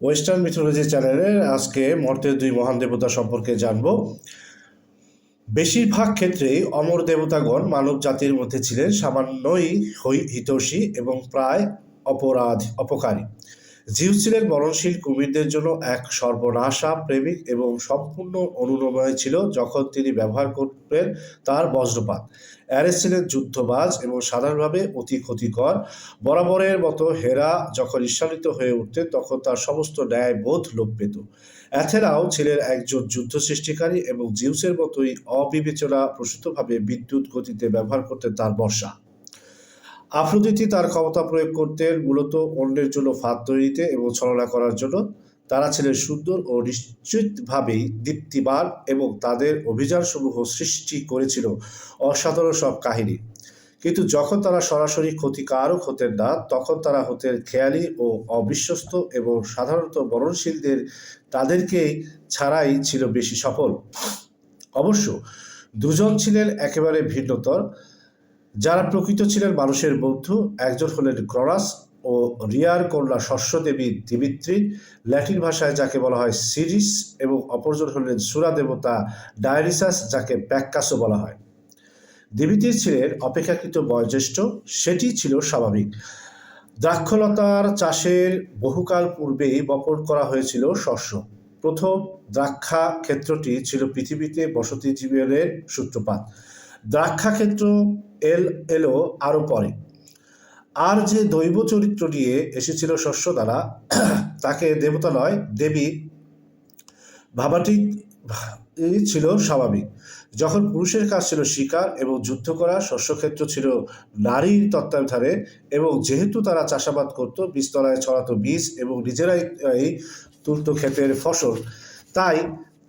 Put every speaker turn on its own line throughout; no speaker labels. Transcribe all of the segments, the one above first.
Western mythology চ্যানেলে আজকে মর্তের দুই মহান দেবতা সম্পর্কে জানব। বেশিরভাগ ক্ষেত্রেই অমর দেবতাগণ মানব জাতির মধ্যে ছিলেন সামান্যই হিতৈষী এবং প্রায় অপকারী। জিউস ছিলেন মরণশীল কুমিরদের জন্য এক সর্বনাশা প্রেমিক এবং সম্পূর্ণ অনুনময় ছিল যখন তিনি ব্যবহার করতেন তার বজ্রপাত। অ্যারেস ছিলেন যুদ্ধবাজ এবং সাধারণভাবে অতি ক্ষতিকর। বরাবরের মতো হেরা যখন ঈর্ষান্বিত হয়ে উঠতেন তখন তার সমস্ত ন্যায়বোধ লোপ পেত। অ্যাথেনাও ছিলেন একজন যুদ্ধ সৃষ্টিকারী এবং জিউসের মতোই অবিবেচনা প্রসূতভাবে বিদ্যুৎ গতিতে ব্যবহার করতেন তার বর্ষা। আফ্রোদিতি তার ক্ষমতা প্রয়োগ করতেন মূলত অন্যের জন্য ফাঁদ তৈরিতে এবং ছলনা করার জন্য। তারা ছিলেন সুন্দর ও নিশ্চিতভাবেই দীপ্তিমান এবং তাদের অভিযানসমূহ সৃষ্টি করেছিল অসাধারণ সব কাহিনী। কিন্তু যখন তারা সরাসরি ক্ষতিকারক হতেন না তখন তারা হতেন খেয়ালি ও অবিশ্বস্ত এবং সাধারণত মরণশীলদের তাদেরকেই ছাড়াই ছিল বেশি সফল। অবশ্য দুজন ছিলেন একেবারে ভিন্নতর যারা প্রকৃত ছিলেন মানুষের বন্ধু। একজন হলেন ক্রনাস ও রিয়ার কন্যা শস্য দেবী দিমিত্রি, ল্যাটিন ভাষায় যাকে বলা হয় সিরিস, এবং অপরজন হলেন সুরা দেবতা ডায়রিসাস, যাকে প্যাক্কাসও বলা হয়। দিমিত্রি ছিলেন অপেক্ষাকৃত বয়োজ্যেষ্ঠ, সেটি ছিল স্বাভাবিক। দ্রাক্ষলতার চাষের বহুকাল পূর্বেই বপন করা হয়েছিল শস্য। প্রথম দ্রাক্ষা ক্ষেত্রটি ছিল পৃথিবীতে বসতি জীবনের সূত্রপাত। দ্রাক্ষা ক্ষেত্র এলো আরো পরে। আর যে দৈব চরিত্র নিয়ে এসেছিল শস্য দ্বারা তাকে দেবতা নয় দেবী ভাবাটি ছিল স্বাভাবিক। যখন পুরুষের কাজ ছিল শিকার এবং যুদ্ধ করা, শস্যক্ষেত্র ছিল নারীর তত্ত্বাবধানে, এবং যেহেতু তারা চাষাবাদ করত, বীজতলায় ছড়াতো বীজ এবং নিজেরাই তুলত ক্ষেতের ফসল, তাই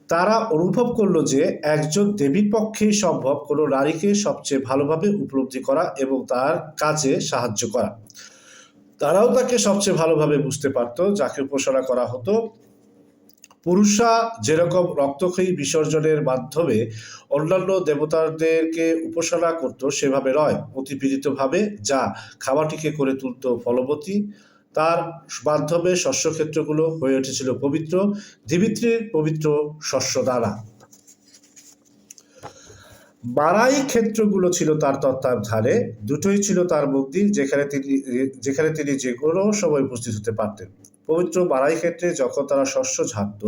তারা অনুভব করলো যে একজন দেবীর পক্ষেই সম্ভব কোনো নারীকে সবচেয়ে ভালোভাবে উপলব্ধি করা এবং তার কাজে সাহায্য করা। তারাও তাকে সবচেয়ে ভালোভাবে বুঝতে পারত যাকে উপাসনা করা হতো। পুরুষরা যেরকম রক্তক্ষয়ী বিসর্জনের মাধ্যমে অন্যান্য দেবতাদেরকে উপাসনা করত সেভাবে নয়, অতি পীড়িতভাবে, যা খাবারটিকে করে তুলত ফলবতী। তার মাধ্যমে শস্যক্ষেত্রগুলো হয়ে উঠেছিল পবিত্র, দিমিত্রির পবিত্র শস্য দ্বারা। মারাই ক্ষেত্রগুলো ছিল তার তত্ত্বাবধানে, দুটোই ছিল তার মন্দির যেখানে তিনি যে কোনো সময় উপস্থিত হতে পারতেন। পবিত্র মারাই ক্ষেত্রে যখন তারা শস্য ঝাড়ত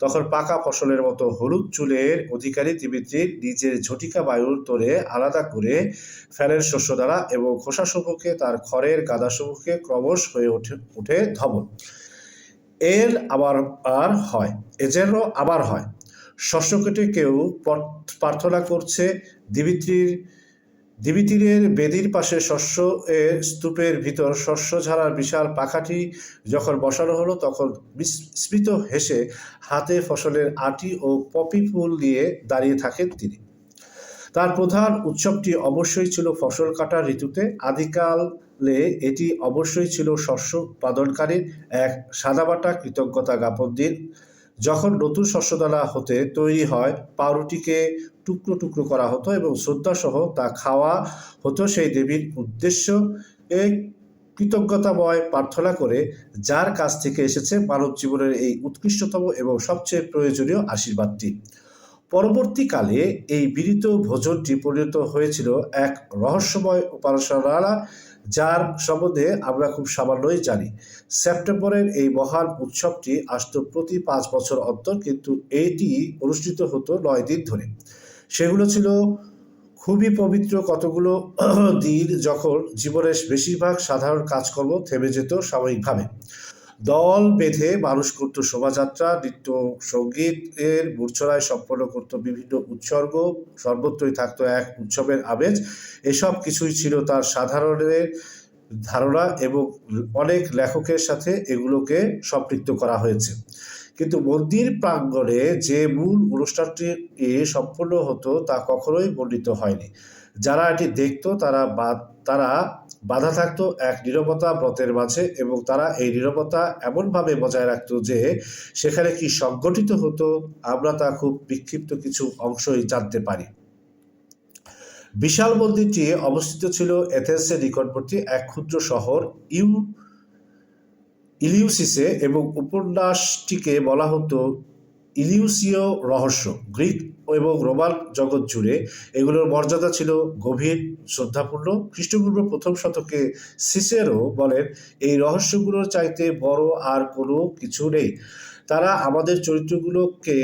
তখন পাকা ফসলের মতো হলুদ চুলের অধিকারী দিমিত্রির নিজের ঝটিকা বায়ুর তোরে আলাদা করে ফেলেন শস্য দ্বারা, এবং খোসাসমূহকে তার খড়ের গাদাসমূহকে ক্রমশ হয়ে ওঠে ধবল। আবার হয় শস্য কেটে কেউ প্রার্থনা করছে। দিমিত্রির বেদির পাশে শস্য এর স্তূপের ভিতর শস্য ঝাড়ার বিশাল পাখাটি যখন বসানো হলো তখন বিস্মিত হেসে হাতে ফসলের আটি ও পপি ফুল নিয়ে দাঁড়িয়ে থাকেন তিনি। তার প্রধান উৎসবটি অবশ্যই ছিল ফসল কাটার ঋতুতে। আদিকালে এটি অবশ্যই ছিল শস্য উৎপাদনকারীর এক সাদামাটা কৃতজ্ঞতা জ্ঞাপন দিন। যখন নতুন শস্যদানা হতে তৈরি হয়, পাউরুটিকে টুকরো টুকরো করা হতো এবং শ্রদ্ধাসহ তা খাওয়া হতো সেই দেবীর উদ্দেশ্য এই কৃতজ্ঞতাময় প্রার্থনা করে, যার কাছ থেকে এসেছে মানব জীবনের এই উৎকৃষ্টতম এবং সবচেয়ে প্রয়োজনীয় আশীর্বাদটি। পরবর্তীকালে এই বিনীত ভোজনটি পরিণত হয়েছিল এক রহস্যময় উপাসনালয়, যার সম্বন্ধে আমরা খুব সামান্যই জানি। সেপ্টেম্বরের এই মহান উৎসবটি আসত প্রতি 5 বছর অন্তর, কিন্তু এটি অনুষ্ঠিত হতো 9 দিন ধরে। সেগুলো ছিল খুবই পবিত্র কতগুলো দিন যখন জীবনের বেশিরভাগ সাধারণ কাজকর্ম থেমে যেত সাময়িকভাবে। দল বেঁধে মানুষ করত শোভাযাত্রা, নৃত্য সঙ্গীত এর মূর্ছনায় সম্পন্ন করত বিভিন্ন উৎসর্গ, সর্বত্রই থাকতো এক উৎসবের আমেজ। এসব কিছুই ছিল তার সাধারণের ধারণা এবং অনেক লেখকের সাথে এগুলোকে সম্পৃক্ত করা হয়েছে। কিন্তু মন্দির প্রাঙ্গণে যে মূল অনুষ্ঠানটি সম্পন্ন হতো তা কখনোই বর্ণিত হয়নি। যারা এটি দেখত তারা বাধা থাকতো এক নীরবতা ব্রতের মাঝে, এবং তারা এই নীরবতা এমনভাবে বজায় রাখত যে সেখানে কি সংগঠিত হতো আমরা তা খুব বিক্ষিপ্ত কিছু অংশই জানতে পারি। বিশাল মন্দিরটি অবস্থিত ছিল এথেন্সের নিকটবর্তী এক ক্ষুদ্র শহর ইলিউসিসে এবং উপন্যাসটিকে বলা হতো ইলিউসীয় রহস্য। গ্রিক এবং রোমান জগৎ জুড়ে এগুলোর মর্যাদা ছিল গভীর শ্রদ্ধাপূর্ণ। খ্রিস্টপূর্ব প্রথম শতকে সিসেরো বলেন, এই রহস্যগুলোর চাইতে বড় আর কোনো কিছু নেই। তারা আমাদের চরিত্রগুলোকে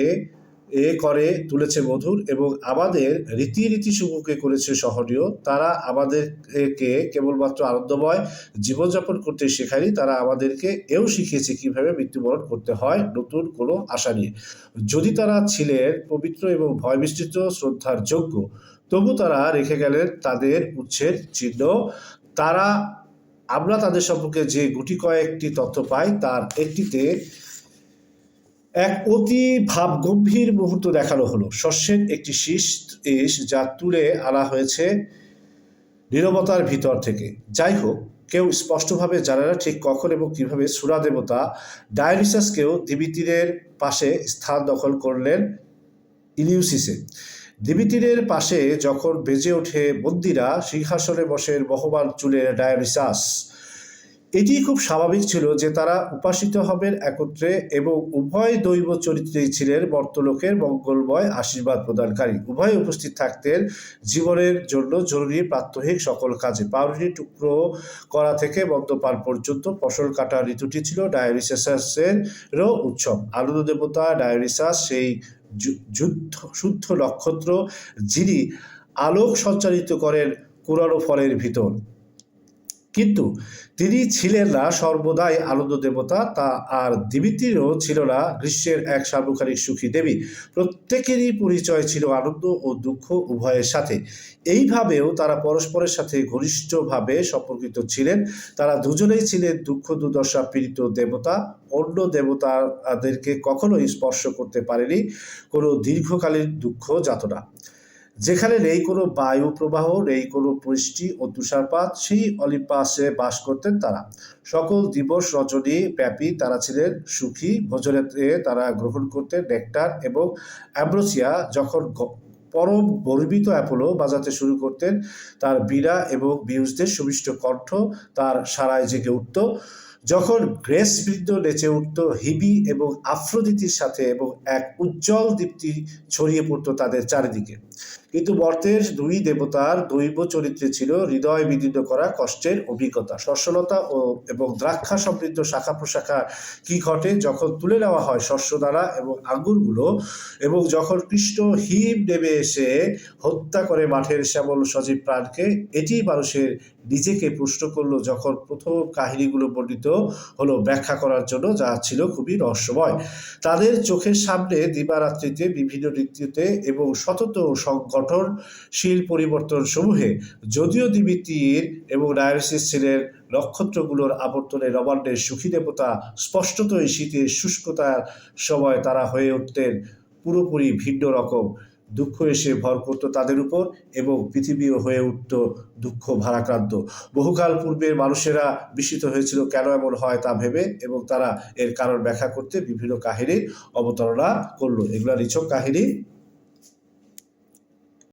করে তুলেছে মধুর এবং আমাদের রীতিসমূহকে করেছে সহনীয়। তারা আমাদেরকে কেবলমাত্র আনন্দময় জীবনযাপন করতে শেখায়নি, তারা আমাদেরকে এও শিখিয়েছে কিভাবে মৃত্যুবরণ করতে হয় নতুন কোনো আশা নিয়ে। যদি তারা ছিলেন পবিত্র এবং ভয় মিশ্রিত শ্রদ্ধার যোগ্য, তবু তারা রেখে গেলেন তাদের উৎসের চিহ্ন। তারা আমরা তাদের সম্পর্কে যে গুটি কয়েকটি তথ্য পাই তার একটিতে এক অতি ভাবগম্ভীর মুহূর্ত দেখানো হলো। শস্যের একটি শীষ যা তুলে আনা হয়েছে নীরবতার ভিতর থেকে। যাই হোক, কেউ স্পষ্টভাবে জানে না ঠিক কখন এবং কিভাবে সূরা দেবতা ডায়োনিসাসকেও দিমিত্রির পাশে স্থান দখল করলেন ইলিউসিসে। দিমিত্রির পাশে যখন বেজে ওঠে মন্দিরা, সিংহাসনে বসেন বহমান চুলের ডায়োনিসাস। এটি খুব স্বাভাবিক ছিল যে তারা উপাসিত হবেন একত্রে এবং উভয় দৈব চরিত্রেই ছিলেন মর্ত্যলোকের মঙ্গলময় আশীর্বাদ প্রদানকারী। উভয় উপস্থিত থাকতেন জীবনের জন্য জরুরি প্রাত্যহিক সকল কাজে। পাউরুটি টুকরো করা থেকে মদ্যপান পর্যন্ত ফসল কাটার ঋতুটি ছিল ডায়োনিসাসেরও উৎসব। আনন্দ দেবতা ডায়োনিসাস সেই শুদ্ধ নক্ষত্র যিনি আলোক সঞ্চারিত করেন কুরানো ফলের ভিতর। কিন্তু তিনি ছিলেন না সর্বদাই আনন্দ দেবতা, তা আর দিমিত্রিও ছিল না গ্রীষ্মের এক সার্বকালিক সুখী দেবী। প্রত্যেকেরই পরিচয় ছিল আনন্দ ও দুঃখ উভয়ের সাথে। এইভাবেও তারা পরস্পরের সাথে ঘনিষ্ঠভাবে সম্পর্কিত ছিলেন। তারা দুজনেই ছিলেন দুঃখ দুর্দশা পীড়িত দেবতা। অন্য দেবতাদেরকে কখনোই স্পর্শ করতে পারেনি কোনো দীর্ঘকালীন দুঃখ যাতনা। যেখানে নেই কোনো বায়ু প্রবাহ, নেই কোনো বৃষ্টি ও তুষারপাত, সেই অলিম্পাসে বাস করতেন তারা। সকল দিবস রজনী ব্যাপী তারা ছিলেন সুখী। ভোজনেতে তারা গ্রহণ করতেন নেকটার এবং অ্যাম্ব্রোসিয়া। যখন পরম গর্বিত অ্যাপোলো বাজাতে শুরু করতেন তার বীণা এবং বিউজদের সুমিষ্ট কণ্ঠ তার সারায় জেগে উঠত। যখন গ্রেস বৃন্দ নেচে উঠত হিবি এবং আফ্রোদিতির সাথে এবং এক উজ্জ্বল দীপ্তি ছড়িয়ে পড়ত তাদের চারিদিকে। কিন্তু মর্তের দুই দেবতার দৈব চরিত্রে ছিল হৃদয় বিদীর্ণ করা কষ্টের অভিজ্ঞতা। শস্যলতা এবং দ্রাক্ষা সমৃদ্ধ শাখা প্রশাখা কি ঘটে যখন তুলে নেওয়া হয় শস্যদানা এবং আঙ্গুরগুলো, এবং যখন কৃষ্ণ হিম নেমে এসে হত্যা করে মাঠের শ্যামল সজীব প্রাণকে। এটি মানুষের নিজেকে প্রশ্ন করলো যখন প্রথম কাহিনীগুলো বর্ণিত হলো ব্যাখ্যা করার জন্য, যা ছিল খুবই রহস্যময়। তাদের চোখের সামনে দিবারাত্রিতে বিভিন্ন ঋতুতে এবং সতত সংগঠনশীল পরিবর্তন সমূহে, যদিও দিমিত্রির এবং ডায়োনিসাস ছিলেন নক্ষত্রগুলোর আবর্তনে নবান্নের সুখী দেবতা, স্পষ্টতই শীতের শুষ্কতার সময় তারা হয়ে উঠতেন পুরোপুরি ভিন্ন রকম। দুঃখ এসে ভর করত তাদের উপর এবং পৃথিবীও হয়ে উঠত দুঃখ ভারাক্রান্ত। বহুকাল পূর্বে মানুষেরা বিস্মিত হয়েছিল কেন এমন হয় তা ভেবে, এবং তারা এর কারণ ব্যাখ্যা করতে বিভিন্ন কাহিনীর অবতারণা করলো। এগুলা নিছক কাহিনী